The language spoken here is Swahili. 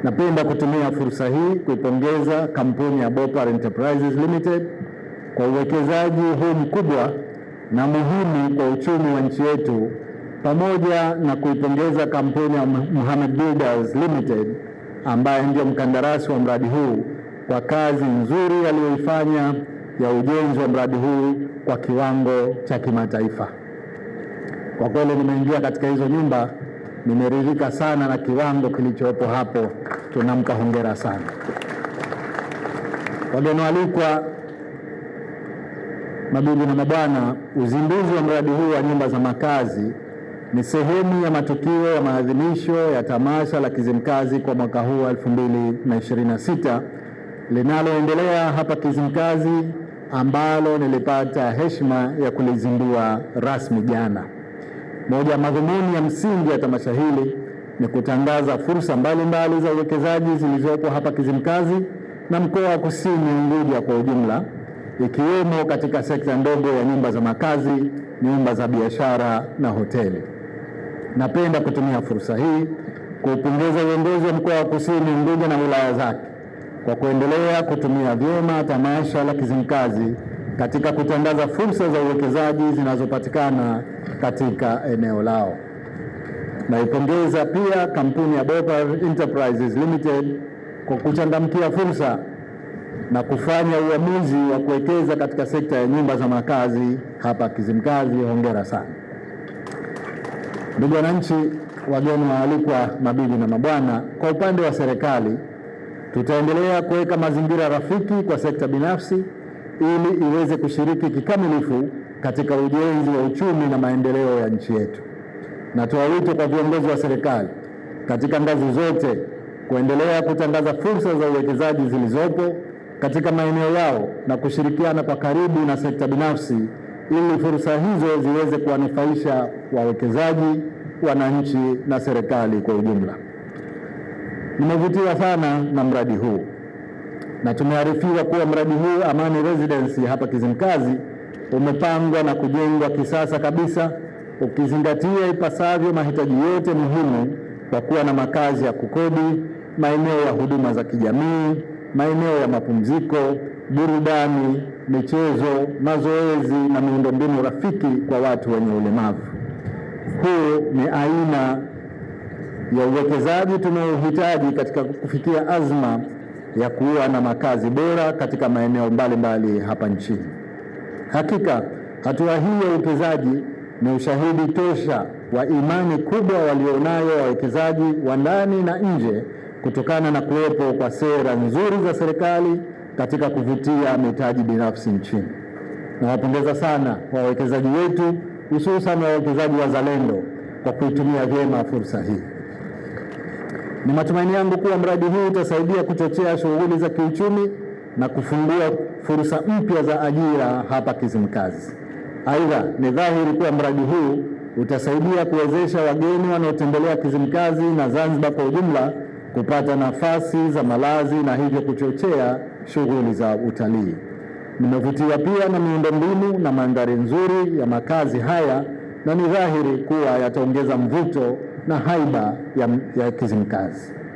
Napenda kutumia fursa hii kuipongeza kampuni ya Bopar Enterprises Limited kwa uwekezaji huu mkubwa na muhimu kwa uchumi wa nchi yetu, pamoja na kuipongeza kampuni ya Mohammed Builders Limited ambaye ndio mkandarasi wa mradi huu kwa kazi nzuri aliyoifanya ya ujenzi wa mradi huu kwa kiwango cha kimataifa. Kwa kweli nimeingia katika hizo nyumba, nimeridhika sana na kiwango kilichopo hapo. Tunampa hongera sana. Wageni waalikwa, mabibi na mabwana, uzinduzi wa mradi huu wa nyumba za makazi ni sehemu ya matukio ya maadhimisho ya tamasha la Kizimkazi kwa mwaka huu wa 2026 linaloendelea hapa Kizimkazi, ambalo nilipata heshima ya kulizindua rasmi jana. Moja ya madhumuni ya msingi ya tamasha hili ni kutangaza fursa mbalimbali za uwekezaji zilizopo hapa Kizimkazi na mkoa wa Kusini Unguja kwa ujumla, ikiwemo katika sekta ndogo ya nyumba za makazi, nyumba za biashara na hoteli. Napenda kutumia fursa hii kuupongeza uongozi wa mkoa wa Kusini Unguja na wilaya zake kwa kuendelea kutumia vyema tamasha la Kizimkazi katika kutangaza fursa za uwekezaji zinazopatikana katika eneo lao. Naipongeza pia kampuni ya Bopar Enterprises Limited kwa kuchangamkia fursa na kufanya uamuzi wa kuwekeza katika sekta ya nyumba za makazi hapa Kizimkazi. Hongera sana. Ndugu wananchi, wageni waalikwa, mabibi na mabwana, kwa upande wa serikali tutaendelea kuweka mazingira rafiki kwa sekta binafsi ili iweze kushiriki kikamilifu katika ujenzi wa uchumi na maendeleo ya nchi yetu. Natoa wito kwa viongozi wa serikali katika ngazi zote kuendelea kutangaza fursa za uwekezaji zilizopo katika maeneo yao na kushirikiana kwa karibu na sekta binafsi ili fursa hizo ziweze kuwanufaisha wawekezaji, wananchi na serikali kwa ujumla. Nimevutiwa sana na mradi huu na tumearifiwa kuwa mradi huu Amani Residency hapa Kizimkazi umepangwa na kujengwa kisasa kabisa, ukizingatia ipasavyo mahitaji yote muhimu kwa kuwa na makazi ya kukodi, maeneo ya huduma za kijamii, maeneo ya mapumziko, burudani, michezo, mazoezi na miundombinu rafiki kwa watu wenye ulemavu. Huu ni aina ya uwekezaji tunayohitaji katika kufikia azma ya kuwa na makazi bora katika maeneo mbalimbali hapa nchini. Hakika hatua hii ya uwekezaji ni ushahidi tosha wa imani kubwa walionayo wawekezaji wa ndani na nje kutokana na kuwepo kwa sera nzuri za serikali katika kuvutia mitaji binafsi nchini. Nawapongeza sana wawekezaji wetu, hususan wawekezaji wazalendo kwa kuitumia vyema fursa hii. Ni matumaini yangu kuwa mradi huu utasaidia kuchochea shughuli za kiuchumi na kufungua fursa mpya za ajira hapa Kizimkazi. Aidha, ni dhahiri kuwa mradi huu utasaidia kuwezesha wageni wanaotembelea Kizimkazi na Zanzibar kwa ujumla kupata nafasi za malazi na hivyo kuchochea shughuli za utalii. Nimevutiwa pia na miundombinu na mandhari nzuri ya makazi haya na ni dhahiri kuwa yataongeza mvuto na haiba ya Kizimkazi.